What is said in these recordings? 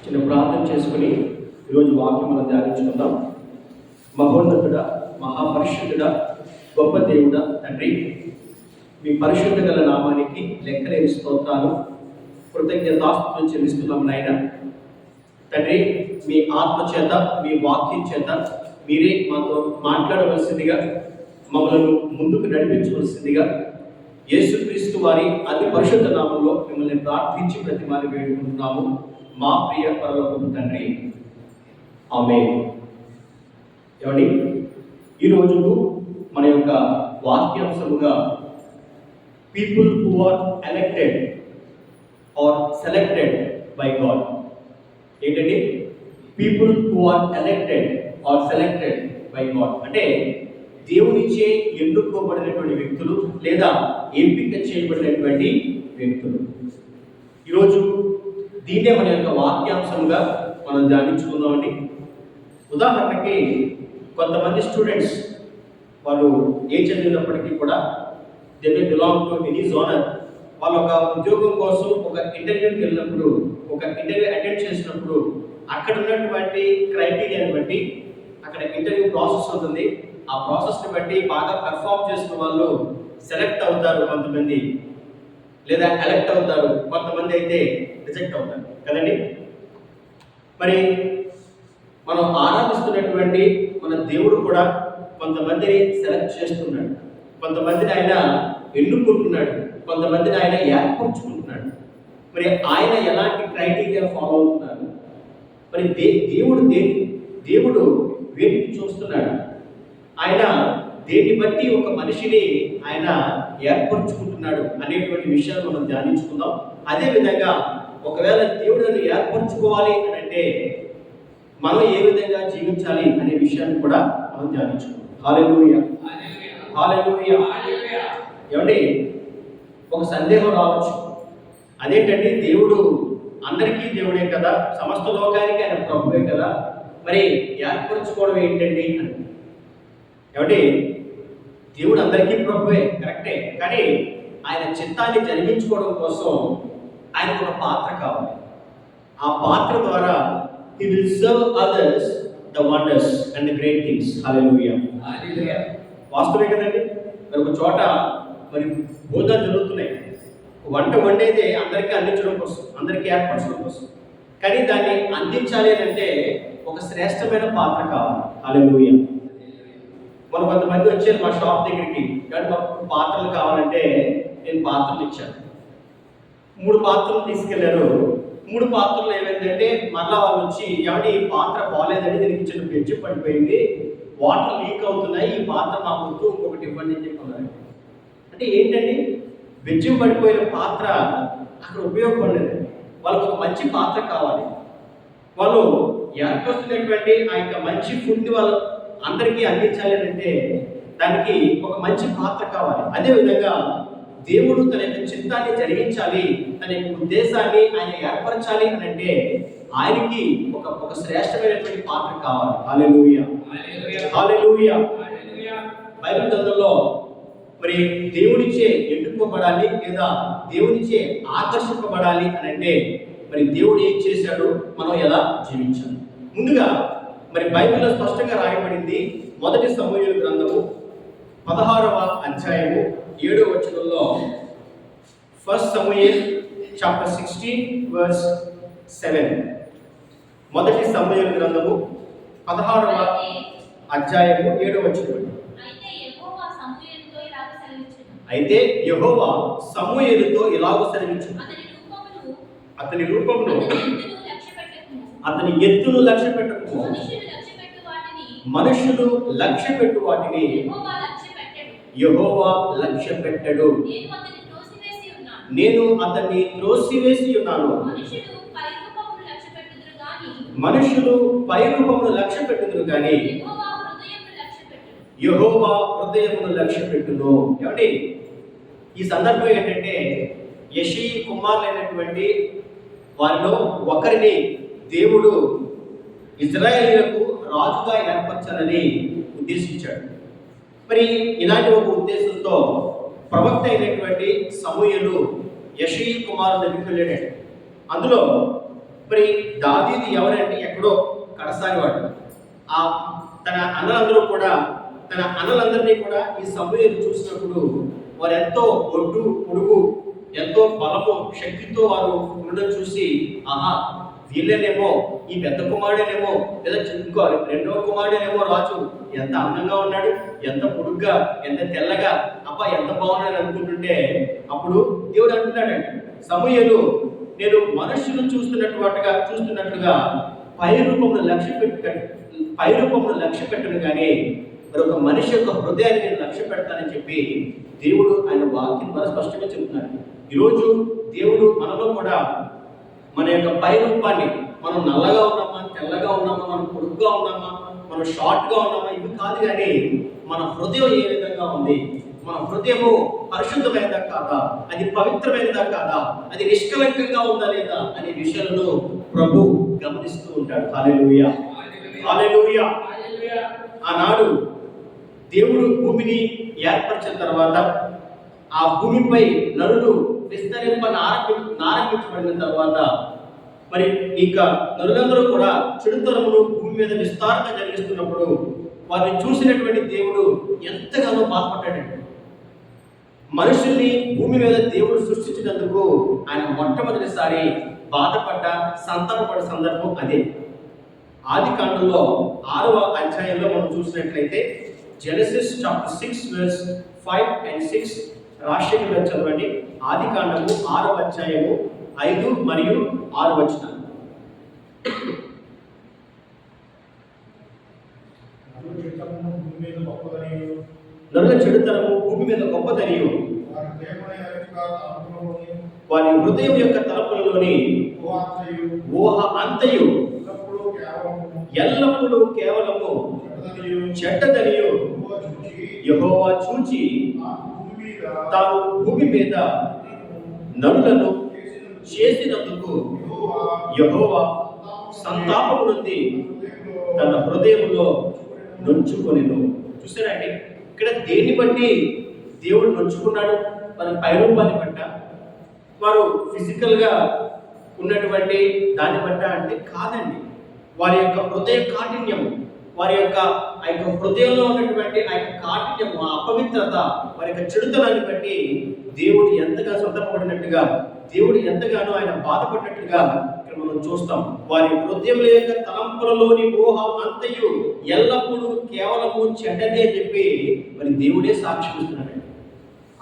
చిన్న ప్రార్థన చేసుకుని ఈరోజు వాక్యం మనం ధ్యానించుకుందాం. మహోన్నతుడా, మహాపరిశుద్ధుడా, గొప్ప దేవుడా తండ్రి, మీ పరిశుద్ధ గల నామానికి లెక్కలేని స్తోత్రాలు, కృతజ్ఞతాస్తుతులు చెల్లిస్తున్నాం నాయన. తండ్రి, మీ ఆత్మ చేత, మీ వాక్యం చేత మీరే మాతో మాట్లాడవలసిందిగా, మమ్మల్ని ముందుకు నడిపించవలసిందిగా యేసుక్రీస్తు వారి అతి పరిశుద్ధ నామంలో మిమ్మల్ని ప్రార్థించి ప్రతిమాని వేడుకుంటున్నాము మా ప్రియ పరలోకపు తండ్రి, ఆమేన్. ఏమండి, ఈరోజు మన యొక్క వాక్యాంశముగా people who are elected or selected by God. ఏంటండి? People who are elected or selected by God అంటే దేవునిచే ఎన్నుకోబడినటువంటి వ్యక్తులు లేదా ఎంపిక చేయబడినటువంటి వ్యక్తులు. ఈరోజు దీన్నే మన యొక్క వాక్యాంశంగా మనం ధ్యానించుకుందామండి. ఉదాహరణకి కొంతమంది స్టూడెంట్స్ వాళ్ళు ఏ చదివినప్పటికీ కూడా they may belong to any genre. వాళ్ళు ఒక ఉద్యోగం కోసం ఒక ఇంటర్వ్యూకి వెళ్ళినప్పుడు, ఒక ఇంటర్వ్యూ అటెండ్ చేసినప్పుడు అక్కడ ఉన్నటువంటి క్రైటీరియాని బట్టి అక్కడ ఇంటర్వ్యూ ప్రాసెస్ ఉంటుంది. ఆ ప్రాసెస్ని బట్టి బాగా పెర్ఫామ్ చేసిన వాళ్ళు సెలెక్ట్ అవుతారు కొంతమంది, లేదా ఎలెక్ట్ అవుతారు కొంతమంది, అయితే రిజెక్ట్ అవుతారు కదండి. మరి మనం ఆరాధిస్తున్నటువంటి మన దేవుడు కూడా కొంతమందిని సెలెక్ట్ చేస్తున్నాడు, కొంతమందిని ఆయన ఎన్నుకుంటున్నాడు, కొంతమందిని ఆయన ఏర్పరచుకుంటున్నాడు. మరి ఆయన ఎలాంటి క్రైటీరియా ఫాలో అవుతున్నారు? మరి దేవుడు వేటిని చూస్తున్నాడు? ఆయన దేన్ని బట్టి ఒక మనిషిని ఆయన ఏర్పరచుకుంటున్నాడు అనేటువంటి విషయాలు మనం ధ్యానించుకుందాం. అదేవిధంగా ఒకవేళ దేవుడిని ఏర్పరచుకోవాలి అని అంటే మనం ఏ విధంగా జీవించాలి అనే విషయాన్ని కూడా మనం ధ్యానించుకుందాం. హల్లెలూయా, హల్లెలూయా. ఏమండి, ఒక సందేహం రావచ్చు. అదేంటంటే దేవుడు అందరికీ దేవుడే కదా, సమస్త లోకానికి ఆయన ప్రభువే కదా, మరి ఏర్పరచుకోవడం ఏంటండి అని. ఏమంటే దేవుడు అందరికీ ప్రభువే, కరెక్టే. కానీ ఆయన చిత్తాన్ని జరిగించుకోవడం కోసం ఆయనకు ఒక పాత్ర కావాలి. ఆ పాత్ర ద్వారా he will serve others the wonders and the great things. Hallelujah. Hallelujah. వాస్తవే కదండి. మరి ఒక చోట మరి భోజనాలు జరుగుతున్నాయి. వంట వండేదే అందరికీ అందించడం కోసం, అందరికీ ఏర్పరచడం కోసం. కానీ దాన్ని అందించాలి అంటే ఒక శ్రేష్టమైన పాత్ర కావాలి. హల్లెలూయా. మన కొంతమంది వచ్చారు మా షాప్ దగ్గరికి, కానీ మాకు పాత్రలు కావాలంటే నేను పాత్రలు ఇచ్చాను. 3 పాత్రలు తీసుకెళ్లారు. 3 పాత్రలు ఏమైందంటే మళ్ళా వాళ్ళు వచ్చి, ఏమంటే ఈ పాత్ర బాగాలేదండి, దీనికి చిన్న బెజ్జి పడిపోయింది, వాటర్ లీక్ అవుతున్నాయి, ఈ పాత్ర మాకు వద్దు, ఇంకొకటి ఇవ్వండి అని చెప్పన్నారు. అంటే ఏంటండి, బెజ్జి పడిపోయిన పాత్ర అక్కడ ఉపయోగపడలేదు. వాళ్ళకు ఒక మంచి పాత్ర కావాలి. వాళ్ళు ఏర్పరుస్తున్నటువంటి ఆ యొక్క మంచి ఫుడ్ని వాళ్ళు అందరికీ అందించాలి అంటే దానికి ఒక మంచి పాత్ర కావాలి. అదేవిధంగా దేవుడు తన యొక్క చిత్తాన్ని జరిగించాలి, తన యొక్క ఉద్దేశాన్ని ఆయన ఏర్పరచాలి అని అంటే ఆయనకి ఒక శ్రేష్టమైనటువంటి పాత్ర కావాలి. హల్లెలూయా, హల్లెలూయా. బైబిల్ గ్రంథంలో మరి దేవునిచే ఎన్నుకోబడాలి లేదా దేవునిచే ఆకర్షింపబడాలి అని అంటే మరి దేవుడు ఏం చేశాడు, మనం ఎలా జీవించాలి? ముందుగా మరి బైబిల్లో స్పష్టంగా రాయబడింది. మొదటి సమూయేలు గ్రంథము 16వ అధ్యాయము 7వ వచనంలో, 1 సమూయేల్ చాప్టర్ 16 వర్స్ 7. మొదటి సమూయేలు గ్రంథము 16వ అధ్యాయము 7వ వచనం. అయితే యెహోవా సమూయేలుతో ఇలాగ సెలవిచ్చెను, అతని రూపమును అతని ఎత్తును లక్ష్య పెట్టకు, మనుషులు లక్ష్య పెట్టు వాటిని యెహోవా లక్ష్య పెట్టడు. నేను అతన్ని త్రోసివేసి ఉన్నాను. మనుషులు పై రూపమును లక్ష్య పెట్టుదురు కానీ యెహోవా హృదయమును లక్ష్య పెట్టును. ఏమండి, ఈ సందర్భం ఏంటంటే యెషీ కుమారులైనటువంటి వారిలో ఒకరిని దేవుడు ఇజ్రాయేలీయులకు రాజుగా ఏర్పరచాలని ఉద్దేశించాడు. మరి ఇలాంటి ఒక ఉద్దేశంతో ప్రవక్త అయినటువంటి సమూయేలు యెషీ కుమారుని దగ్గరికి వెళ్ళాడు. అందులో మరి దావీదు ఎవరంటే ఎక్కడో కడసారి వాడు. ఆ తన అన్నలందరినీ కూడా ఈ సమూయేలు చూసినప్పుడు వారు ఎంతో ఒడ్డు పొడుగు, ఎంతో బలము శక్తితో వారు ఉండడం చూసి, ఆహా వీళ్ళేనేమో, ఈ పెద్ద కుమారుడేనేమో, లేదా ఇంకో రెండవ కుమారుడేనేమో రాజు, ఎంత అందంగా ఉన్నాడు, ఎంత పొడుగ్గా, ఎంత తెల్లగా, అబ్బా ఎంత బాగున్నాడు అనుకుంటుంటే, అప్పుడు దేవుడు అంటున్నాడండి, సమూయేలు నేను మనుషులు చూస్తున్నట్లుగా పై రూపంలో లక్ష్య పెట్టను కానీ మరి ఒక మనిషి యొక్క హృదయాన్ని నేను లక్ష్య పెడతానని చెప్పి దేవుడు ఆయన వాక్యం ద్వారా స్పష్టంగా చెబుతున్నాడు. ఈరోజు దేవుడు మనలో కూడా మన యొక్క పై రూపాన్ని, మనం నల్లగా ఉన్నామా, తెల్లగా ఉన్నామా, మనం పొడుగ్గా ఉన్నామా, మనం షార్ట్గా ఉన్నామా, ఇవి కాదు, కానీ మన హృదయం ఏ విధంగా ఉంది, మన హృదయము పరిశుద్ధమైనదా కాదా, అది పవిత్రమైనదా కాదా, అది నిష్కలంకంగా ఉందా లేదా అనే విషయాలను ప్రభు గమనిస్తూ ఉంటాడు. హల్లెలూయా, హల్లెలూయా. ఆనాడు దేవుడు భూమిని ఏర్పరిచిన తర్వాత ఆ భూమిపై నరులు ఆరంభించబడిన తర్వాత మరి ఇక నరులందరూ కూడా చెడుతనమును భూమి మీద విస్తారంగా జరిగిస్తున్నప్పుడు వారిని చూసినటువంటి దేవుడు ఎంతగానో బాధపడ్డాడండి. మనుషుల్ని భూమి మీద దేవుడు సృష్టించినందుకు ఆయన మొట్టమొదటిసారి బాధపడ్డ, సంతాపపడ్డ సందర్భం అదే. ఆది కాండంలో 6వ అధ్యాయంలో మనం చూసినట్లయితే Genesis chapter 6 verse 5 and 6 Rashtriya గారు చదవండి. ఆది కాండము 6వ అధ్యాయము 5 మరియు 6 వచనాలు. నరుల చెడుతనము భూమి మీద గొప్పదనియు వారి హృదయం యొక్క తలపులలోని ఊహ అంతయు ఎల్లప్పుడూ కేవలము చెడ్డదనియు యెహోవా చూచి తాను భూమి మీద నరులను చేసినందుకు యెహోవా సంతాపము నుండి తన హృదయములో నొచ్చుకొనెను. చూసారండి, ఇక్కడ దేన్ని బట్టి దేవుడు నొచ్చుకున్నాడు? మన పైరూపాన్ని బట్ట, వారు ఫిజికల్గా ఉన్నటువంటి దాన్ని బట్ట అంటే కాదండి. వారి యొక్క హృదయ కాఠిన్యము, వారి యొక్క ఆ యొక్క హృదయంలో ఉన్నటువంటి ఆ యొక్క కాఠిన్యము, ఆ అపవిత్రత, వారి యొక్క చెడుతనాన్ని బట్టి దేవుడు ఎంతగా సంతపడినట్టుగా, దేవుడు ఎంతగానో ఆయన బాధపడినట్టుగా ఇక్కడ మనం చూస్తాం. వారి హృదయముల యొక్క తలంపులలోని ఊహ అంతయు ఎల్లప్పుడూ కేవలము చెడ్డదే అని చెప్పి మరి దేవుడే సాక్ష్యం ఇస్తున్నాడు.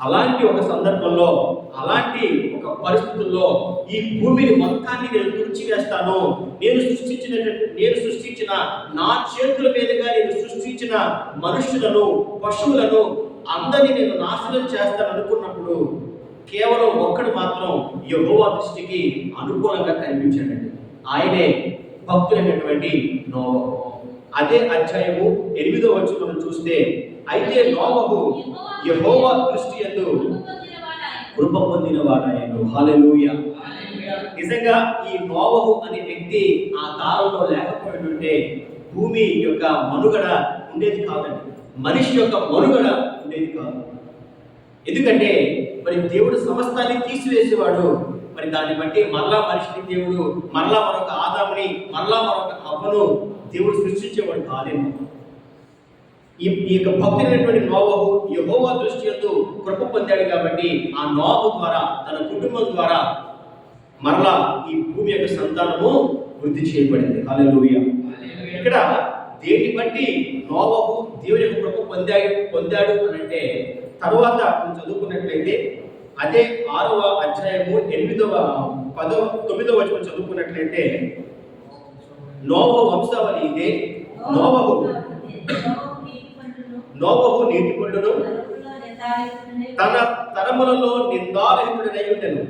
అలాంటి ఒక సందర్భంలో, అలాంటి ఒక పరిస్థితుల్లో ఈ భూమిని మొత్తాన్ని నేను తుడిచివేస్తాను, నేను సృష్టించిన నా చేతుల మీదుగా నేను సృష్టించిన మనుషులను, పశువులను అందరినీ నేను నాశనం చేస్తాను అనుకున్నప్పుడు కేవలం ఒక్కడు మాత్రం యెహోవా దృష్టికి అనుకూలంగా కనిపించాడండి. ఆయనే భక్తులైనటువంటి నోవహు. అదే అధ్యాయము 8వ వచనం మనం చూస్తే, అయితే నోవహు యెహోవా దృష్టి యందు కృప పొందినవాడాయను. హల్లెలూయా. నిజంగా ఈ నోవహు అనే వ్యక్తి ఆ కాలంలో లేకపోయింటే భూమి యొక్క మనుగడ ఉండేది కాదండి, మనిషి యొక్క మనుగడ ఉండేది కాదు. ఎందుకంటే మరి దేవుడు సమస్తాన్ని తీసివేసేవాడు. మరి దాన్ని బట్టి మరలా మనిషిని దేవుడు, మరలా మరొక ఆదాముని, మరలా మరొక హవ్వను దేవుడు సృష్టించేవాడు కాదేమో. ఈ యొక్క భక్తుడైనటువంటి నోవహు యెహోవా దృష్టి యందు కృప పొందాడు కాబట్టి ఆ నోవహు ద్వారా, తన కుటుంబం ద్వారా మరలా ఈ భూమి యొక్క సంతానము వృద్ధి చేయబడింది. హల్లెలూయా. ఇక్కడ దేన్ని బట్టి నోవహు దేవుని యొక్క కృప పొందాడు అని అంటే, తరువాత మనం చదువుకున్నట్లయితే అదే 6వ అధ్యాయము 9వ వచనం చదువుకున్నట్లయితే, నోవహు వంశావళి ఇదే. నోవహు నీటి పండును తన తరములలో నిందారహితుడై ఉండెను.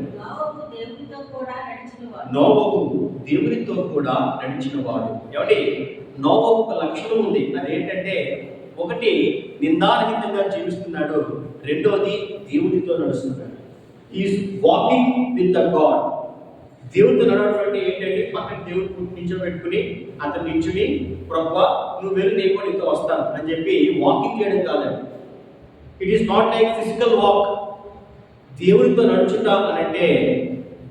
నోవహు దేవునితో కూడా నడిచినవాడు. ఏమండి, నోవహు ఒక లక్షణం ఉంది. అదేంటంటే, ఒకటి నిందారహితంగా జీవిస్తున్నాడు, రెండోది దేవునితో నడుస్తున్నాడు. Is walking with the God. దేవుడితో నడవడం ఏంటంటే, పక్కన దేవుడు నిల్చోబెట్టుకుని అతను నిల్చుని, ప్రభువా నువ్వు వెళ్ళి నేను కూడా నీతో వస్తాను అని చెప్పి వాకింగ్ చేయడం కాదండి. It is not like physical walk. దేవుడితో నడుచుట అని అంటే,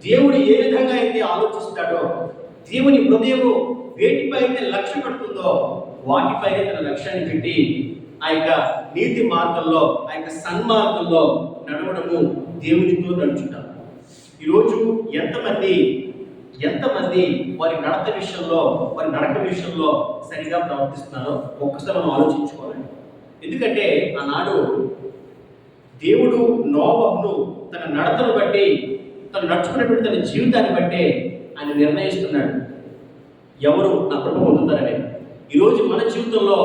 దేవుడు ఏ విధంగా అయితే ఆలోచిస్తాడో, దేవుని హృదయము వేటిపై అయితే లక్ష్య పెడుతుందో వాటిపై తన లక్ష్యాన్ని పెట్టి ఆ యొక్క నీతి మార్గంలో, ఆ యొక్క సన్మార్గంలో నడవడము, దేవునితో నడుచుంటారు. ఈరోజు ఎంతమంది వారి నడత విషయంలో, వారి నడక విషయంలో సరిగా ప్రవర్తిస్తున్నారో ఒక్కసారి మనం ఆలోచించుకోవాలి. ఎందుకంటే ఆనాడు దేవుడు నోవహును తన నడతను బట్టి, తను నడుచుకున్నటువంటి తన జీవితాన్ని బట్టి ఆయన నిర్ణయిస్తున్నాడు ఎవరు నా కృప పొందుతారని. ఈరోజు మన జీవితంలో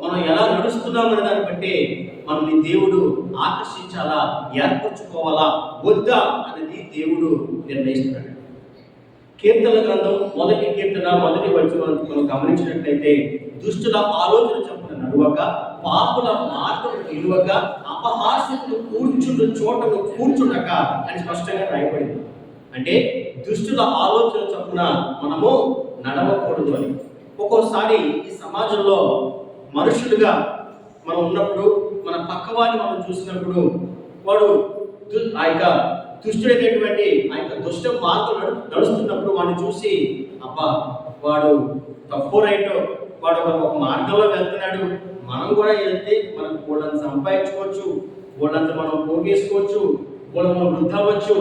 మనం ఎలా నడుస్తున్నామనే దాన్ని బట్టి మనల్ని దేవుడు ఆకర్షించాలా, ఏర్పరచుకోవాలా వద్దా అనేది దేవుడు నిర్ణయిస్తున్నాడు. కీర్తన గ్రంథం 1వ కీర్తన 1వ వచనం మనం గమనించినట్లయితే, దుష్టుల ఆలోచన చొప్పున నడువక, పాపుల మార్గం నిలువక, అపహాస్యములు కూర్చుండు చోటను కూర్చుండక అని స్పష్టంగా రాయబడింది. అంటే దుష్టుల ఆలోచన చొప్పున మనము నడవకూడదు అని. ఒక్కోసారి ఈ సమాజంలో మనుషులుగా మనం ఉన్నప్పుడు, మన పక్కవాడిని మనం చూసినప్పుడు, వాడు ఆ యొక్క దుష్టుడైనటువంటి ఆ యొక్క దుష్ట మార్గం నడుస్తున్నప్పుడు వాడిని చూసి, అబ్బా వాడు తప్పు రైటో, వాడు ఒక మార్గంలో వెళ్తున్నాడు, మనం కూడా వెళ్తే మనం వాళ్ళని సంపాదించుకోవచ్చు, వాళ్ళంతా మనం పోగేసుకోవచ్చు, వాళ్ళని మనం వృద్ధి అవ్వచ్చు,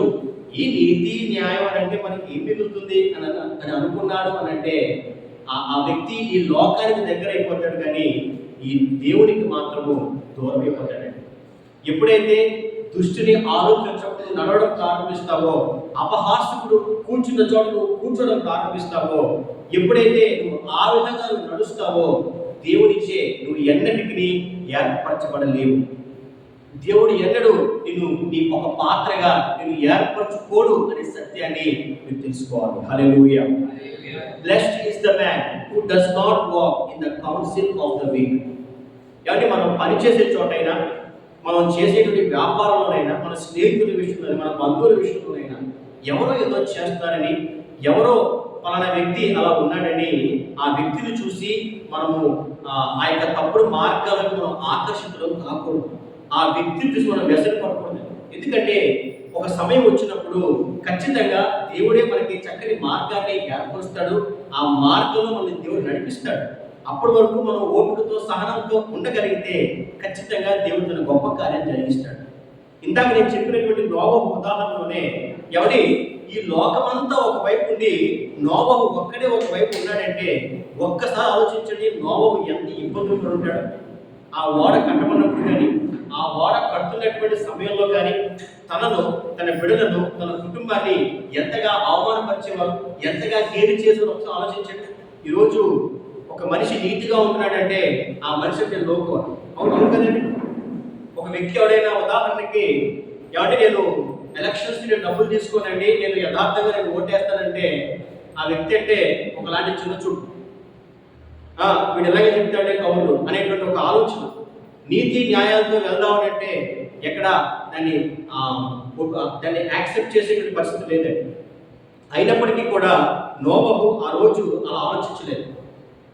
ఈ నీతి న్యాయం అని అంటే మనకి ఏం మిగులుతుంది అని అనుకున్నాడు అని అంటే ఆ వ్యక్తి ఈ లోకానికి దగ్గర అయిపోతాడు, కానీ ఈ దేవునికి మాత్రము దూరం అయిపోతాడండి. ఎప్పుడైతే దుష్టుని ఆలోచించకుండా నడవడం ప్రారంభిస్తావో, అపహాస్యకుడు కూర్చున్న చోట కూర్చోవడం ప్రారంభిస్తావో, ఎప్పుడైతే నువ్వు ఆ విధంగా నువ్వు నడుస్తావో దేవునిచే నువ్వు ఎన్నటికి ఏర్పరచబడలేవు. దేవుడు ఎన్నడూ నిన్ను నీ ఒక పాత్రగా నిన్ను ఏర్పరచుకోడు అనే సత్యాన్ని మీరు తెలుసుకోవాలి. హల్లెలూయా. Blessed is the man who does not walk in the counsel of the wicked. అంటే మనం పనిచేసే చోటైనా, మనం చేసేటువంటి వ్యాపారంలోనైనా, మన స్నేహితుల విషయంలో, మన బంధువుల విషయంలోనైనా ఎవరో ఏదో చేస్తారని, ఎవరో పలానా వ్యక్తి అలా ఉన్నాడని ఆ వ్యక్తిని చూసి మనము ఆ యొక్క తప్పుడు మార్గాలకు మనం ఆకర్షితులం కాకూడదు. ఆ వ్యక్తిని చూసి మనం వ్యసనపడకూడదు. ఎందుకంటే ఒక సమయం వచ్చినప్పుడు ఖచ్చితంగా దేవుడే మనకి చక్కని మార్గాన్ని ఏర్పరుస్తాడు. ఆ మార్గంలో మనల్ని దేవుడు నడిపిస్తాడు. అప్పటి వరకు మనం ఓపికతో, సహనంతో ఉండగలిగితే ఖచ్చితంగా దేవుడు తన గొప్ప కార్యం జరిగిస్తాడు. ఇందాక నేను చెప్పినటువంటి నోవహు ఉదాహరణలోనే ఎవరి ఈ లోకమంతా ఒకవైపు ఉండి నోవహు ఒక్కడే ఒకవైపు ఉన్నాడంటే ఒక్కసారి ఆలోచించండి, నోవహు ఎంత ఇబ్బందులు పడి ఉంటాడు. ఆ ఓడ కట్టమన్నప్పుడు కానీ, ఆ ఓడ కడుతున్నటువంటి సమయంలో కానీ తనను, తన బిడ్డలను, తన కుటుంబాన్ని ఎంతగా అవమానపరిచేవారు, ఎంతగా గేలి చేసేవారు ఒకసారి ఆలోచించండి. ఈరోజు ఒక మనిషి నీతిగా ఉంటున్నాడంటే ఆ మనిషి అంటే లోకు. అవును కదండి. ఒక వ్యక్తి ఎవడైనా ఉదాహరణకి ఏమంటే నేను ఎలక్షన్స్కి నేను డబ్బులు తీసుకోనండి, నేను యథార్థంగా నేను ఓటేస్తానంటే ఆ వ్యక్తి అంటే ఒకలాంటి చిన్న చూడు, వీడు ఎలాగే చెప్తాడే కౌలు అనేటువంటి ఒక ఆలోచన. నీతి న్యాయాలతో వెళ్దామనంటే ఎక్కడ దాన్ని యాక్సెప్ట్ చేసేటువంటి పరిస్థితి లేదండి. అయినప్పటికీ కూడా నోవహు ఆ రోజు అలా ఆలోచించలేదు.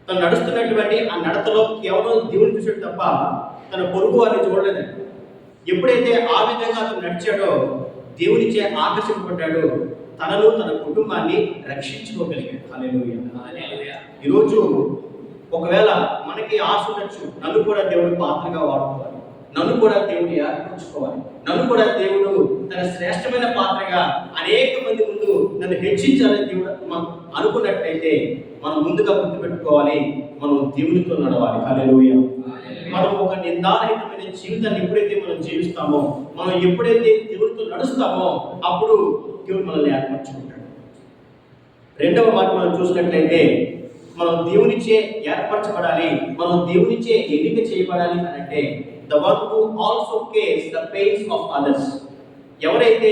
తను నడుస్తున్నటువంటి ఆ నడతలో కేవలం దేవుని చూసాడు తప్ప తన పొరుగు వారిని చూడలేదండి. ఎప్పుడైతే ఆ విధంగా అతను నడిచాడో దేవునిచే ఆకర్షింపబడ్డాడు, తనను, తన కుటుంబాన్ని రక్షించుకోగలిగాడు. హల్లెలూయా. ఈరోజు ఒకవేళ మనకి ఆశ ఉండొచ్చు, నన్ను కూడా దేవుడు పాత్రగా వాడుకోవాలి, నన్ను కూడా దేవుడు ఏర్పరచుకోవాలి, నన్ను కూడా దేవుడు తన శ్రేష్టమైన పాత్రగా అనేక మంది ముందు నన్ను హెచ్చించాలని దేవుడు మనం అనుకున్నట్లయితే మనం ముందుగా గుర్తుపెట్టుకోవాలి, మనం దేవునితో నడవాలి. హల్లెలూయా. మనం ఒక నిందారహితమైన జీవితాన్ని ఎప్పుడైతే మనం జీవిస్తామో, మనం ఎప్పుడైతే దేవునితో నడుస్తామో అప్పుడు దేవుడు మనల్ని ఏర్పరచుకుంటాడు. రెండవ మాట మనం చూసినట్లయితే మనం దేవునిచే ఏర్పరచబడాలి, మనం దేవునిచే ఎన్నిక చేయబడాలి అని అంటే the one who also cares the pains of others. ఎవరైతే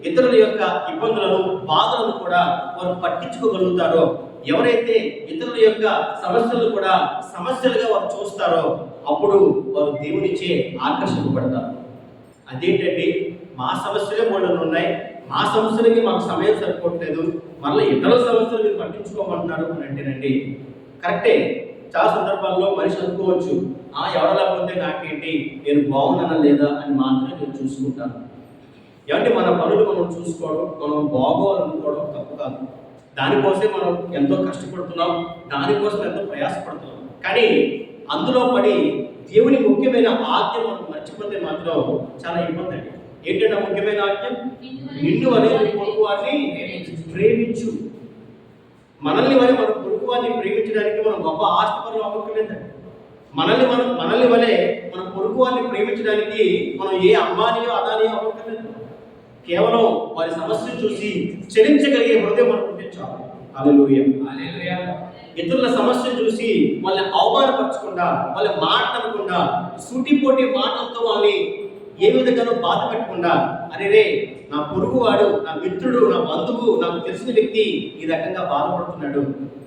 ఇతరుల యొక్క ఇబ్బందులను, బాధలను కూడా వారు పట్టించుకోగలుగుతారో, ఎవరైతే ఇతరుల యొక్క సమస్యలను కూడా సమస్యలుగా వారు చూస్తారో అప్పుడు వారు దేవునిచే ఆకర్షింపబడతారు. అదేంటండి, మా సమస్యలే మూడు ఉన్నాయి, మా సమస్యలకి మాకు సమయం సరిపోవట్లేదు, మళ్ళీ ఇతరుల సమస్యలు మీరు పట్టించుకోమంటున్నారు అని అంటేనండి కరెక్టే. చాలా సందర్భాల్లో మనిషి అనుకోవచ్చు, ఎవరు లేకపోతే నాకేంటి, నేను బాగున్నానా లేదా అని మాత్రమే నేను చూసుకుంటాను. ఏమంటే మన పనులు మనం చూసుకోవడం, మనం బాగోవాలనుకోవడం తప్పు కాదు. దానికోసమే మనం ఎంతో కష్టపడుతున్నాం, దానికోసం ఎంతో ప్రయాసపడుతున్నాం. కానీ అందులో పడి దేవుని ముఖ్యమైన ఆజ్ఞ మనం మర్చిపోతే మాత్రం చాలా ఇబ్బంది అండి. ఏంటంటే ముఖ్యమైన ఆజ్ఞ, నిన్ను అనేది పొరుగు వారిని ప్రేమించు. మనల్ని వలె మన పొరుగు వారిని ప్రేమించడానికి మనం గొప్ప ఆస్తిపరులు అవ్వక్కర్లేదండి. మనల్ని వలె మన పొరుగు వారిని ప్రేమించడానికి మనం ఏ అంబానీయో అదానియో అవ్వక్కర్లేదు. కేవలం వారి సమస్యను చూసి చెలించగలిగే హృదయం మనకు ఉంటే చాలు. హల్లెలూయా. ఇతరుల సమస్యను చూసి వాళ్ళని అవమానపరచకుండా, వాళ్ళ మాట్లాడకుండా, సూటిపోటి మాటలతో వాళ్ళని ఏ విధంగానూ బాధ పెట్టకుండా, అరే నా పొరుగువాడు, నా మిత్రుడు, నా బంధువు, నాకు తెలిసిన వ్యక్తి ఈ రకంగా బాధపడుతున్నాడు,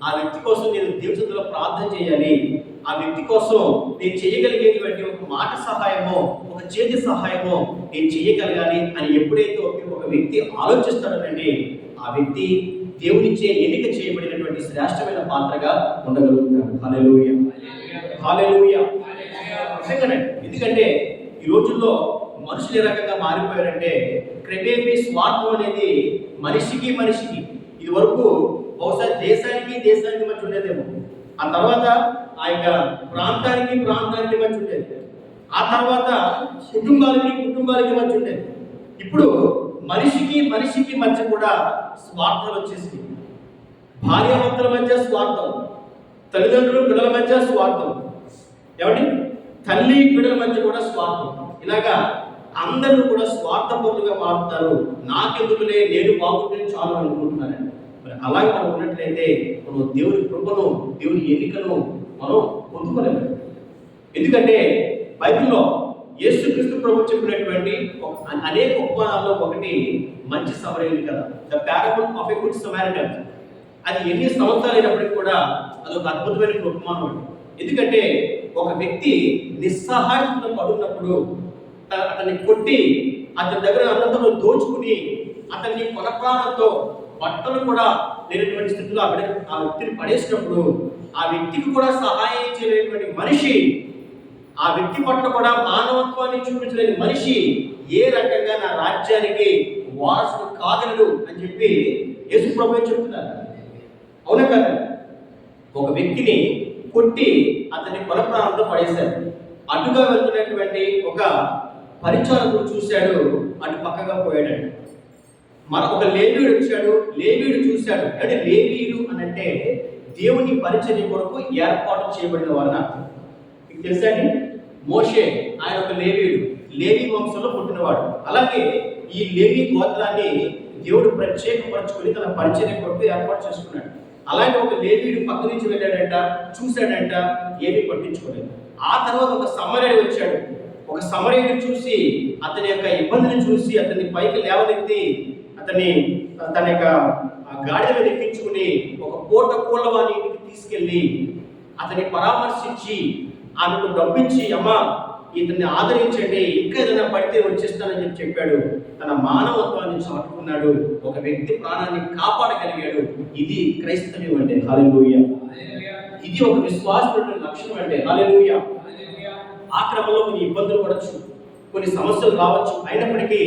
ఆ వ్యక్తి కోసం నేను దేవునిలో ప్రార్థన చేయాలి, ఆ వ్యక్తి కోసం నేను చేయగలిగేటువంటి ఒక మాట సహాయమో, ఒక చేతి సహాయమో నేను చేయగలగాలి అని ఎప్పుడైతే ఒక వ్యక్తి ఆలోచిస్తాడనండి, ఆ వ్యక్తి దేవునిచ్చే ఎన్నిక చేయబడినటువంటి శ్రేష్టమైన పాత్రగా ఉండగలుగుతాడు. హల్లెలూయా, హల్లెలూయా. నిజంగానే, ఎందుకంటే ఈ రోజుల్లో మనుషులు ఏ రకంగా మారిపోయారంటే, క్రమేపీ స్వార్థం అనేది మనిషికి ఇది వరకు బహుశా దేశానికి మధ్య ఉండేదేమో, ఆ తర్వాత ఆ యొక్క ప్రాంతానికి మధ్య ఉండేది, ఆ తర్వాత కుటుంబాలకి మధ్య ఉండేది. ఇప్పుడు మనిషికి మధ్య కూడా స్వార్థాలు వచ్చేసి, భార్యాభర్తల మధ్య స్వార్థం, తల్లిదండ్రులు పిల్లల మధ్య స్వార్థం, ఏమండి తల్లి బిడ్డల మధ్య కూడా స్వార్థం. ఇలాగా అందరూ కూడా స్వార్థపరులుగా మారుతారు. నాకెందుకులే, నేను బాగుంటే చాలు అనుకుంటున్నారండి. మరి అలాగే మనం ఉన్నట్లయితే మనం దేవుని కృపను, దేవుని ఎన్నికను మనం పొందుకోలేము. ఎందుకంటే బైబిల్లో యేసుక్రీస్తు ప్రభు చెప్పినటువంటి అనేక ఉపమానాల్లో ఒకటి మంచి సమరయుని కథ, the parable of a good Samaritan. అది ఎన్ని సంవత్సరాలు అయినప్పటికీ కూడా అదొక అద్భుతమైన ఉపమానం అండి. ఎందుకంటే ఒక వ్యక్తి నిస్సహాయంతో పడున్నప్పుడు అతన్ని కొట్టి, అతని దగ్గర అన్నంతలో దోచుకుని, అతన్ని కొనప్రాణంతో బట్టలు కూడా లేనటువంటి స్థితిలో ఆ వ్యక్తిని పడేసినప్పుడు, ఆ వ్యక్తికి కూడా సహాయం చేయలేనటువంటి మనిషి, ఆ వ్యక్తి పట్ల కూడా మానవత్వాన్ని చూపించలేని మనిషి ఏ రకంగా నా రాజ్యానికి వారసుడు కాగలడు అని చెప్పి యేసు ప్రభువే చెప్తున్నారు. అవునా కదా? ఒక వ్యక్తిని కొట్టి అతన్ని కొనప్రాణంతో పడేశారు. అటుగా వెళ్తున్నటువంటి ఒక పరిచారకుడు చూశాడు, అటు పక్కగా పోయాడండి. ఒక లేవీయుడు వచ్చాడు, లేవీయుడు చూశాడు. అంటే లేవీయుడు అని అంటే దేవుని పరిచర్య కొరకు ఏర్పాటు చేయబడిన వారని అర్థం. మీకు తెలుసా అండి? మోషే ఆయన ఒక లేవీయుడు, లేవీ వంశంలో పుట్టినవాడు. అలాగే ఈ లేవీ గోత్రాన్ని దేవుడు ప్రత్యేకపరచుకొని తన పరిచర్య కొరకు ఏర్పాటు చేసుకున్నాడు. అలాగే ఒక లేవీయుడు పక్క నుంచి వెళ్ళాడంట, చూశాడంట, ఏమీ పట్టించుకోలేదు. ఆ తర్వాత ఒక సమరయుడు వచ్చాడు. ఒక సమరయుడు చూసి, అతని యొక్క ఇబ్బందిని చూసి, అతన్ని పైకి లేవనెత్తి, అతన్ని తన యొక్క గాడిద మీద ఎక్కించుకుని ఒక పూట కోళ్ళవాని ఇంటికి తీసుకెళ్ళి అతన్ని పరామర్శించి ఆమెకు డబ్బిచ్చి, అమ్మా ఇతన్ని ఆదరించండి, ఇంకా ఏదైనా పడితే వచ్చేస్తానని చెప్పాడు. తన మానవత్వాన్ని చాటుకున్నాడు, ఒక వ్యక్తి ప్రాణాన్ని కాపాడగలిగాడు. ఇది క్రైస్తవ్యం అంటే. హల్లెలూయా. ఇది ఒక విశ్వాసమైన లక్షణం అంటే. హల్లెలూయా. ఆ క్రమంలో కొన్ని ఇబ్బందులు పడవచ్చు, కొన్ని సమస్యలు రావచ్చు. అయినప్పటికీ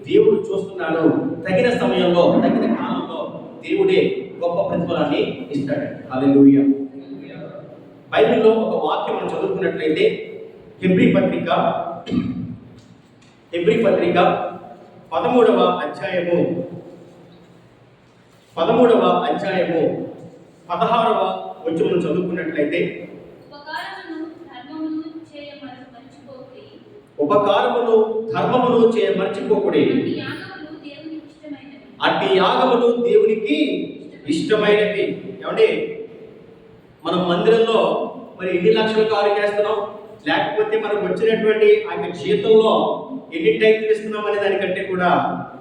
దేవుడు చూస్తున్నాడు. తగిన సమయంలో, తగిన కాలంలో దేవుడే గొప్ప ప్రతిఫలాన్ని ఇస్తాడు. హల్లెలూయా. బైబిల్లో ఒక వాక్యం మనం చదువుకున్నట్లయితే హెబ్రీ పత్రిక 13వ అధ్యాయము 16వ వచనం చదువుకున్నట్లయితే, ఉపకారమును ధర్మమును చేయ మర్చిపోకుడి, అట్టి యాగములు దేవునికి ఇష్టమైనవి. ఏమంటే మనం మందిరంలో మరి ఎన్ని లక్షలు కార్యం చేస్తున్నాం, లేకపోతే మనకు వచ్చినటువంటి ఆ యొక్క జీవితంలో ఎన్ని టైంలు ఇస్తున్నాం అనే దానికంటే కూడా,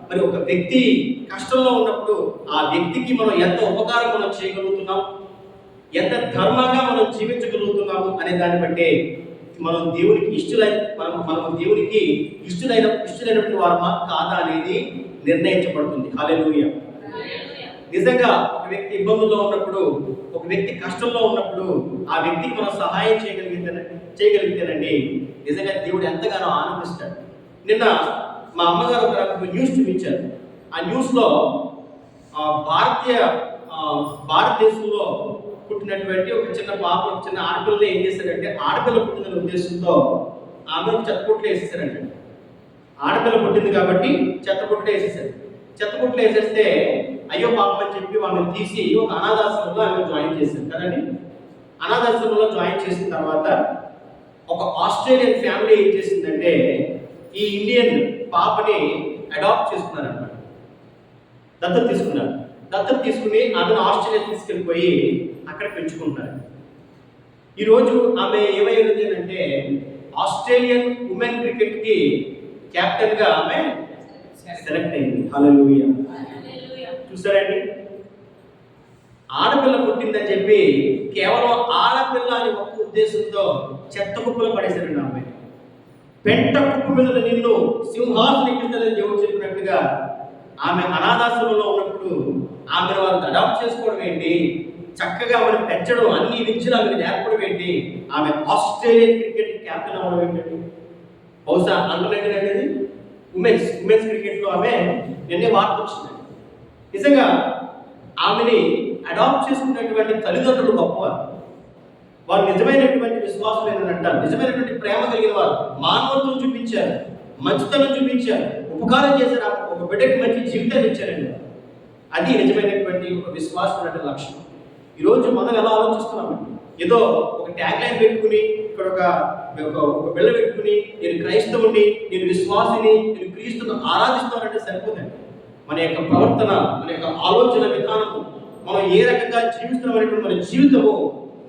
మరి ఒక వ్యక్తి కష్టంలో ఉన్నప్పుడు ఆ వ్యక్తికి మనం ఎంత ఉపకారం మనం చేయగలుగుతున్నాం, ఎంత ధర్మంగా మనం జీవించగలుగుతున్నాము అనే దాన్ని బట్టే మనం దేవునికి ఇష్టమైనటువంటి వారమా కాదా అనేది నిర్ణయించబడుతుంది. హల్లెలూయా. నిజంగా ఒక వ్యక్తి ఇబ్బందుల్లో ఉన్నప్పుడు, ఒక వ్యక్తి కష్టంలో ఉన్నప్పుడు ఆ వ్యక్తికి మనం సహాయం చేయగలిగితేనండి నిజంగా దేవుడు ఎంతగానో ఆనందిస్తాడు. నిన్న మా అమ్మగారు ఒక న్యూస్ చూపించారు. ఆ న్యూస్లో భారతీయ భారతదేశంలో పుట్టినటువంటి ఒక చిన్న పాప, ఒక చిన్న ఆడపిల్లని ఏం చేశారంటే, ఆడపిల్ల పుట్టిన ఉద్దేశంతో ఆమెను చెత్తపుట్లో వేసేసారంట. ఆడపిల్ల పుట్టింది కాబట్టి చెత్తపుట్లో వేసేసారు. చెత్తపుట్లో వేసేస్తే అయ్యో పాపం అని చెప్పి వాళ్ళని తీసి ఒక అనాథాశ్రమంలో ఆమె జాయిన్ చేశారు కదండి. అనాథాశ్రమంలో జాయిన్ చేసిన తర్వాత ఒక ఆస్ట్రేలియన్ ఫ్యామిలీ ఏం చేసిందంటే, ఈ ఇండియన్ పాపని అడాప్ట్ చేసుకున్నారన్నమాట. దత్తత తీసుకున్నారు. దత్తత తీసుకుని ఆమెను ఆస్ట్రేలియా తీసుకెళ్ళిపోయి అక్కడ పెంచుకుంటారు. ఈరోజు ఆమె ఏమైంది అంటే, ఆస్ట్రేలియన్ ఉమెన్ క్రికెట్కి కెప్టెన్గా ఆమె సెలెక్ట్ అయింది. హల్లెలూయా. చూసారండి, ఆడపిల్ల పుట్టిందని చెప్పి కేవలం ఆడపిల్ల అని ఒక్క ఉద్దేశంతో చెత్త కుప్పలో పడేశారండి. ఆమె పెంట కుప్ప మీద నిన్ను సింహాసనం ఎక్కిందని దేవుడు చెప్పినట్టుగా ఆమె అనాథాశ్రమంలో ఉన్నప్పుడు ఆమెను వారు అడాప్ట్ చేసుకోవడం ఏంటి, చక్కగా ఆమెను పెంచడం, అన్ని విద్యలు ఆమెను నేర్పడం ఏంటి, ఆమె ఆస్ట్రేలియన్ క్రికెట్ క్యాప్టెన్ అవ్వడం ఏంటండి. బహుశా అండర్లైన్ అనేది ఉమెన్స్ క్రికెట్లో ఆమె నిన్నే వార్త వచ్చింది. నిజంగా ఆమెని అడాప్ట్ చేసుకున్నటువంటి తల్లిదండ్రులు గొప్పవారు. వారు నిజమైనటువంటి విశ్వాసం ఏంటంటారు, నిజమైనటువంటి ప్రేమ కలిగిన వారు, మానవత్వం చూపించారు, మంచితనం చూపించారు, ఉపకారం చేశారు, ఒక బిడ్డకి మంచి జీవితాన్ని ఇచ్చారండి. అది నిజమైనటువంటి ఒక విశ్వాసం అంటే లక్షణం. ఈరోజు మనం ఎలా ఆలోచిస్తున్నామండి, ఏదో ఒక ట్యాగ్ లైన్ పెట్టుకుని ఇక్కడ ఒక బిళ్ళ పెట్టుకుని నేను క్రైస్తవుని, నేను విశ్వాసిని, నేను క్రీస్తును ఆరాధిస్తానంటే సరిపోదండి. మన యొక్క ప్రవర్తన, మన యొక్క ఆలోచన విధానము, మనం ఏ రకంగా జీవిస్తున్నామనేటువంటి మన జీవితము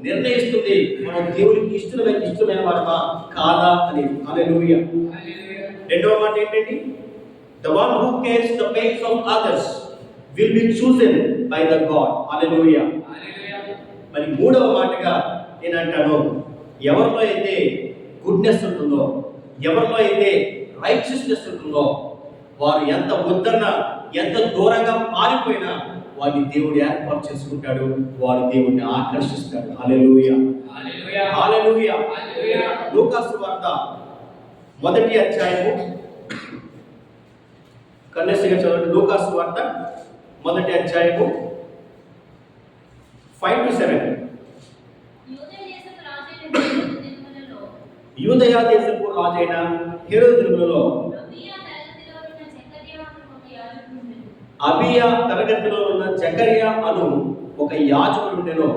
నిర్ణయిస్తుంది మనం దేవునికి ఇష్టమైన వారమా కాదా అని. హల్లెలూయా. రెండవ మాట ఏంటండి, the one who cares the pains of others will be chosen by the God. హల్లెలూయా. మరి మూడవ మాటగా నేనంటాను, ఎవరిలో అయితే గుడ్నెస్ ఉంటుందో, ఎవరిలో అయితే రైచియస్నెస్ ఉంటుందో, వారు ఎంత వద్దన్నా, ఎంత దూరంగా పారిపోయినా వారిని దేవుడు ఏర్పాటు చేసుకుంటాడు, వారు దేవుడిని ఆకర్షిస్తాడు. హల్లెలూయా. హల్లెలూయా. లూకా సువార్త 1వ అధ్యాయము, కన్యస్గా చదవండి. లూకా సువార్త 1వ అధ్యాయము 5-7. యూదయ దేశపు రాజైన హేరోదు దినములలో అబియా తరగతిలో ఉన్న జకరియా అను ఒక యాజకుడు ఉండెను.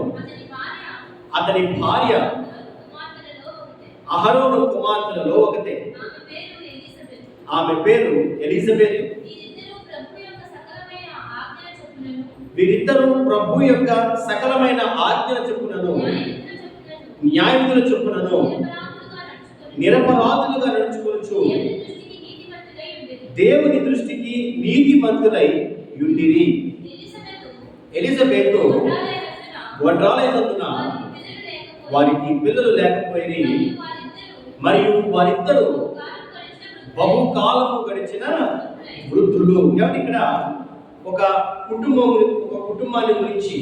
అతని భార్య అహరోను కుమార్తెలలో ఒకతే. ఆమె పేరు ఎలిజబెత్. వీరిద్దరూ ప్రభు యొక్క సకలమైన ఆజ్ఞల చొప్పునను, న్యాయవిధుల చొప్పునను నిరపరాధులుగా నడుచుకొనుచు దేవుని దృష్టికి నీతిమంతులై యుండిరి. ఎలిజబెత్ గొడ్రాలైనందున వారికి పిల్లలు లేకపోయిరి, మరియు వారిద్దరూ బహుకాలము గడిచిన వృద్ధులు. కాబట్టి ఇక్కడ ఒక కుటుంబాన్ని గురించి,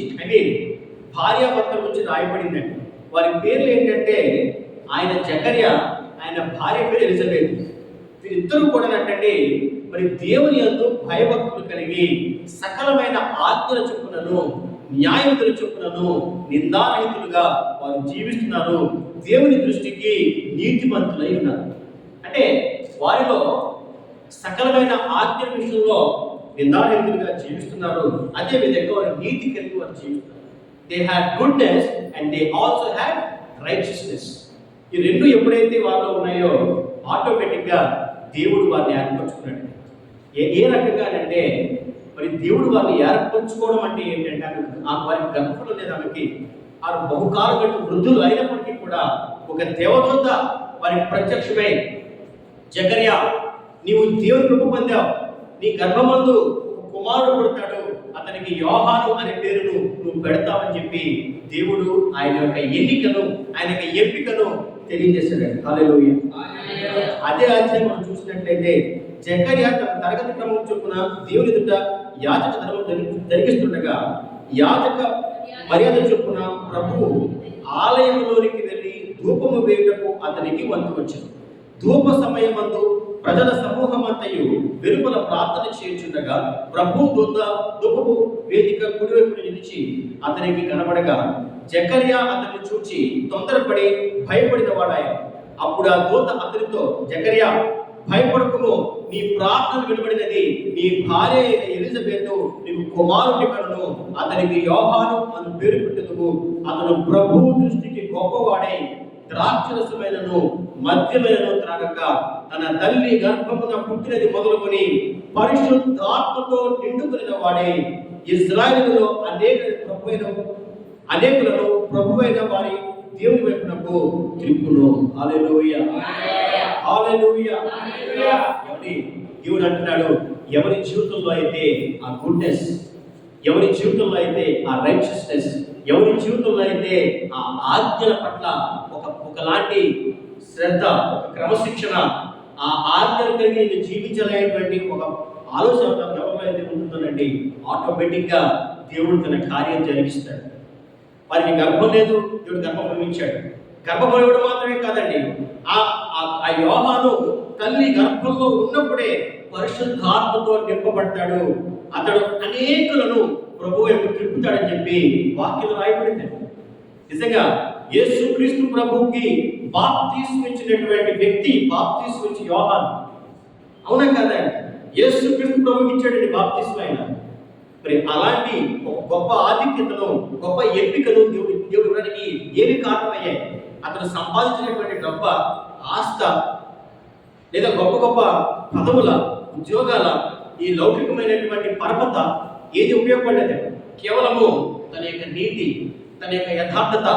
భార్యాభర్తల గురించి రాయబడిందండి. వారి పేర్లు ఏంటంటే, ఆయన జకర్యా, ఆయన భార్య పేరు ఎలిజబెత్. వీరిద్దరూ కూడా ఏంటంటే మరి దేవుని యందు భయభక్తులు కలిగి సకలమైన ఆజ్ఞల చొప్పునను, న్యాయవిధుల చొప్పునను నిందారహితులుగా వారు జీవిస్తున్నారు. దేవుని దృష్టికి నీతిమంతులై ఉన్నారు. అంటే వారిలో సకలమైన ఆజ్ఞల విషయంలో నిందారహితులుగా జీవిస్తున్నారు. అదే విధంగా వారు నీతి కలిగి వారు జీవిస్తున్నారు. They had goodness and they also had righteousness. ఈ రెండు ఎప్పుడైతే వారిలో ఉన్నాయో ఆటోమేటిక్గా దేవుడు వారిని ఏర్పరచుకున్నాడు. ఏ రకంగా అంటే, మరి దేవుడు వారిని ఏర్పరచుకోవడం అంటే ఏంటంటే, వారి గర్భంలో లేదా ఆమెకి ఆ బహుకాలం గట్టు వృద్ధులు అయినప్పటికీ కూడా ఒక దేవదూత వారికి ప్రత్యక్షమై, జకర్యా, నీవు దేవుని కృప పొందావు, నీ గర్భమందు ఒక కుమారుడు పుడతాడు, అతనికి యోహాను అనే పేరును నువ్వు పెడతావని చెప్పి దేవుడు ఆయన యొక్క ఎన్నికను, ఆయన యొక్క ఎంపికను తెలియజేశాడు. హల్లెలూయా. అదే అధ్యాయం మనం చూసినట్లయితే, జకర్యా తన తరగతి క్రమం చొప్పున దేవుని ఎదుట యాజక ధర్మం జరిగిస్తుండగా, యాజక మర్యాద చొప్పున ప్రభువు ఆలయంలోనికి వెళ్ళి ధూపము వేయుటకు అతనికి వంతు వచ్చింది. ధూప సమయమందు ప్రజల సమూహమంతయు వెలుపల ప్రార్థన చేయుచుండగా ప్రభు దూత దుఃఖపు వేదిక కుడివైపున నిలిచి అతనికి కనబడగా జకర్యా అతన్ని చూచి తొందరపడి భయపడిన వాడాయన. అప్పుడు ఆ దూత అతనితో, జకర్యా, భయపడకుము, నీ ప్రార్థన వినబడినది, నీ భార్య అయిన ఎలిజబెతు నీకు కుమారుని కనును, అతనికి యోహాను అని పేరు పెట్టుదువు. అతను ప్రభువు దృష్టికి గొప్పవాడై ద్రాక్షరసమైనను మద్యమైనను త్రాగక తన తల్లి గర్భమున పుట్టినది మొదలుకొని పరిశుద్ధాత్మతో నిండుకున్న వాడే ఇశ్రాయేలులో అనేకులను ప్రభువైన వారి దేవుని వైపునకు త్రిప్పును. హల్లెలూయా, హల్లెలూయా. దేవుడు అంటున్నాడు, ఎవరి జీవితంలో అయితే ఆ గుడ్నెస్, ఎవరి జీవితంలో అయితే ఆ రైచియస్నెస్, ఎవరి జీవితంలో అయితే ఆ ఆజ్ఞల పట్ల ఒకలాంటి శ్రద్ధ, ఒక క్రమశిక్షణ, ఆ ఆజ్ఞలు కలిగి జీవించలేనటువంటి ఒక ఆలోచన ఎవరిలో అయితే ఉంటుందోనండి, ఆటోమేటిక్గా దేవుడు తన కార్యం జరిగిస్తాడు. వారికి గర్భం లేదు, దేవుడు గర్భం పంపించాడు. గర్భం ఇవ్వడం మాత్రమే కాదండి, ఆ యోహాను తల్లి గర్భంలో ఉన్నప్పుడే పరిశుద్ధాత్మతో నింపబడతాడు. అతడు అనేకులను ప్రభువు వైపు తిప్పుతాడని చెప్పి వాక్యం రాయబడింది. నిజంగా యేసుక్రీస్తు ప్రభువుకి బాప్తిస్మం ఇచ్చినటువంటి వ్యక్తి బాప్తిస్మం ఇచ్చి యోహాను. అవునా కదా? యేసుక్రీస్తు ప్రభువుకి ఇచ్చాడండి బాప్తిస్మం ఆయన. మరి అలాంటి ఒక గొప్ప ఆధిక్యతను, గొప్ప ఎంపికను దేవుడు ఇవ్వడానికి ఏమి కారణమయ్యాయి? అతను సంపాదించినటువంటి గొప్ప ఆస్త, లేదా గొప్ప గొప్ప పదవుల, ఉద్యోగాల, ఈ లౌకికమైనటువంటి పరపత ఏది ఉపయోగపడలేదు. కేవలము తన యొక్క నీతి, తన యొక్క యథార్థత,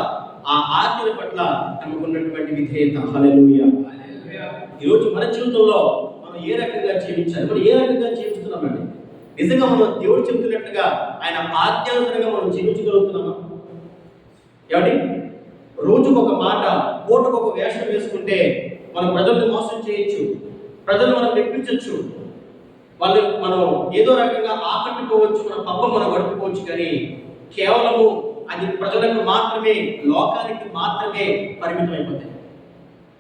ఆ ఆజ్ఞల పట్ల తనకున్నటువంటి విధేయత. హల్లెలూయా. ఈరోజు మన జీవితంలో మనం ఏ రకంగా జీవించాలి, మనం ఏ రకంగా జీవిస్తున్నామండి? నిజంగా మనం దేవుడు చెబుతున్నట్టుగా ఆయన ఆజ్ఞానుసారంగా మనం జీవించగలుగుతున్నామా? ఏమండి, రోజుకొక మాట, పూటకొక వేషం వేసుకుంటే మనం ప్రజలను మోసం చేయొచ్చు, ప్రజలు మనం మెప్పించవచ్చు, మనం ఏదో రకంగా ఆకట్టుకోవచ్చు, మన పబ్బం మనం గడుపుకోవచ్చు. కానీ కేవలము అది ప్రజలకు మాత్రమే, లోకానికి మాత్రమే పరిమితం అయిపోతాయి.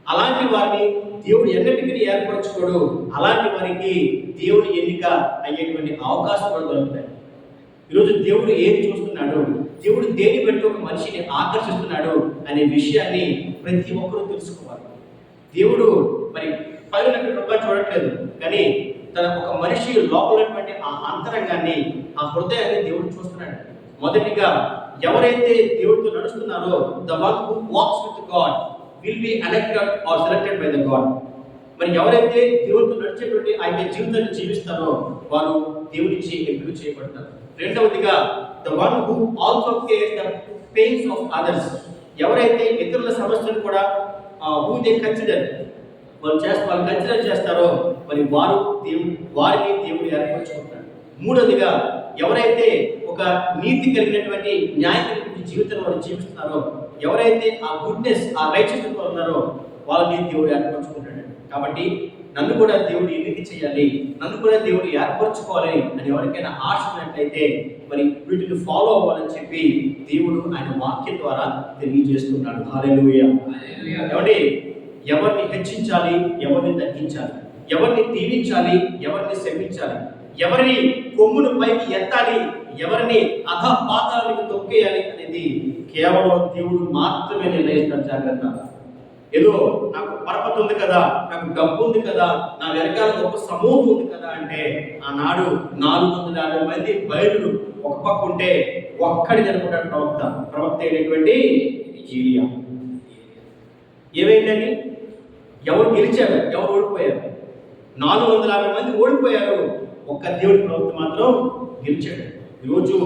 అలాంటి వారిని దేవుడు ఎన్నటికీ ఏర్పరచుకోడు. అలాంటి వారికి దేవుడు ఎన్నిక అయ్యేటువంటి అవకాశం కూడా దొరుకుతాయి. ఈరోజు దేవుడు ఏం చూస్తున్నాడు, దేవుడు దేని బట్టి ఒక మనిషిని ఆకర్షిస్తున్నాడు అనే విషయాన్ని ప్రతి ఒక్కరూ తెలుసుకోవాలి. దేవుడు మరి పైన చూడట్లేదు, కానీ తన ఒక మనిషి లోపలటువంటి ఆ అంతరంగాన్ని, ఆ హృదయాన్ని దేవుడు చూస్తున్నాడు. మొదటిగా ఎవరైతే దేవుడితో నడుస్తున్నారో, the one who walks with God will be elected or selected by the God. మరి ఎవరైతే దేవుడితో నడిచేటువంటి ఆ యొక్క జీవితాన్ని జీవిస్తారో వారు దేవుడిచ్చి ఎంపిక చేయబడతారు. రెండవదిగా the one who also cares the pains of others. ఎవరైతే ఇతరుల సమస్యను కూడా హూ దే కన్సిడర్, వాళ్ళు కన్సిడర్ చేస్తారో మరి వారిని దేవుడు ఏర్పరచుకుంటాడు. మూడవదిగా ఎవరైతే ఒక నీతి కలిగినటువంటి న్యాయం కలిగిన జీవితం వారు జీవిస్తున్నారో, ఎవరైతే ఆ గుడ్నెస్, ఆ రైచియస్నెస్ ఉన్నారో వాళ్ళని దేవుడు ఏర్పరచుకుంటాడు. కాబట్టి నన్ను కూడా దేవుడు ఎన్నిక చేయాలి, నన్ను కూడా దేవుడు ఏర్పరచుకోవాలి అని ఎవరికైనా ఆశ ఉన్నట్లయితే మరి వీటిని ఫాలో అవ్వాలని చెప్పి దేవుడు ఆయన వాక్యం ద్వారా తెలియజేస్తున్నాడు. హల్లెలూయా. ఏమండి, ఎవరిని హెచ్చించాలి, ఎవరిని తగ్గించాలి, ఎవరిని దీవించాలి, ఎవరిని శపించాలి, ఎవరిని కొమ్మును పైకి ఎత్తాలి, ఎవరిని అధపాతాలకు తొక్కేయాలి అనేది కేవలం దేవుడు మాత్రమే నిర్ణయిస్తాడు. జాగ్రత్త. ఏదో నాకు పరపతి ఉంది కదా, నాకు డబ్బు ఉంది కదా, నా వెనకాల గొప్ప సమూహం ఉంది కదా అంటే ఆనాడు 450 మంది బయలులు ఒక పక్క ఉంటే ఒక్కడి జరుపుకుంటాడు ప్రవక్త అయినటువంటి ఏలియా. ఏమైందని? ఎవరు గెలిచారు, ఎవరు ఓడిపోయారు? 450 మంది ఓడిపోయారు, ఒక్క దేవుడి ప్రవక్త మాత్రం గెలిచాడు. ఈరోజు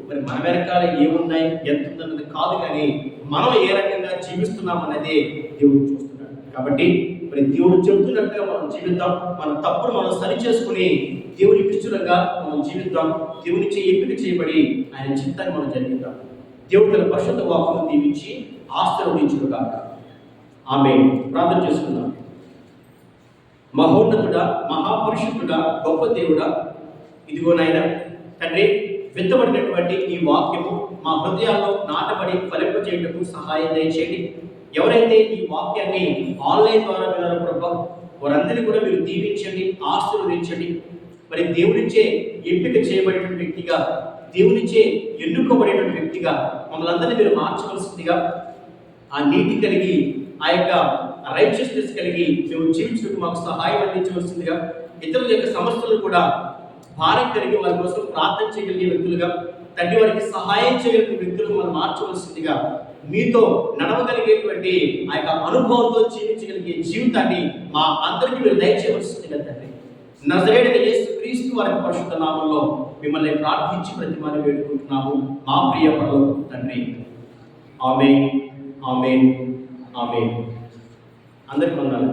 మరి మన వెనకాల ఏమున్నాయి, ఎంత ఉందన్నది కాదు, కానీ మనం ఏ రకంగా జీవిస్తున్నాం అనేది దేవుడు చూస్తున్నాడు. కాబట్టి మరి దేవుడు చెబుతున్నట్టుగా మనం జీవిద్దాం. మన తప్పును మనం సరి చేసుకుని దేవునికి ఇష్టంగా మనం జీవిద్దాం. దేవునిచే ఎంపిక చేయబడి ఆయన చిత్తాన్ని మనం జరిగిద్దాం. దేవుడు తన పరిశుద్ధ వాక్కును దీవించి ఆశీర్వదించుగాక. ఆమేన్. ప్రార్థన చేసుకుందాం. మహోన్నతుడా, మహాపరిశుద్ధుడా, గొప్ప దేవుడా, ఇదిగో నాయన తండ్రి, విత్తబడినటువంటి ఈ వాక్యము మా హృదయాల్లో నాటబడి ఫలింపజేయటకు సహాయం దయచేయండి. ఎవరైతే ఈ వాక్యాన్ని ఆన్లైన్ ద్వారా విన్నారో ప్రభు, వారందరినీ కూడా మీరు దీవించండి, ఆశీర్వదించండి. మరి దేవునిచే ఎంపిక చేయబడినటువంటి వ్యక్తిగా, దేవునిచే ఎన్నుకోబడేటువంటి వ్యక్తిగా మమ్మల్ని అందరినీ మీరు మార్చవలసిందిగా, ఆ నీతి కలిగి, ఆ యొక్క రైచియస్నెస్ కలిగి మేము జీవించడానికి మాకు సహాయం అందించవలసిందిగా, ఇతరుల యొక్క సమస్యలను కూడా భారం కలిగి వారి కోసం ప్రార్థన చేయగలిగే వ్యక్తులుగా, తండ్రి వారికి సహాయం చేయగలిగే వ్యక్తులు మనం మార్చవలసిందిగా, మీతో నడవగలిగేటువంటి ఆ యొక్క అనుభవంతో జీవించగలిగే జీవితాన్ని మా అందరికీ మీరు దయచేయవలసిందిగా తండ్రి, నజరేయుడైన యేసుక్రీస్తు వారి పరిశుద్ధ నామంలో మిమ్మల్ని ప్రార్థించి ప్రతిమాని వేడుకుంటున్నాము మా ప్రియ పరలోకపు తండ్రి. ఆమేన్, ఆమేన్, ఆమేన్. అందరికీ వందనాలు.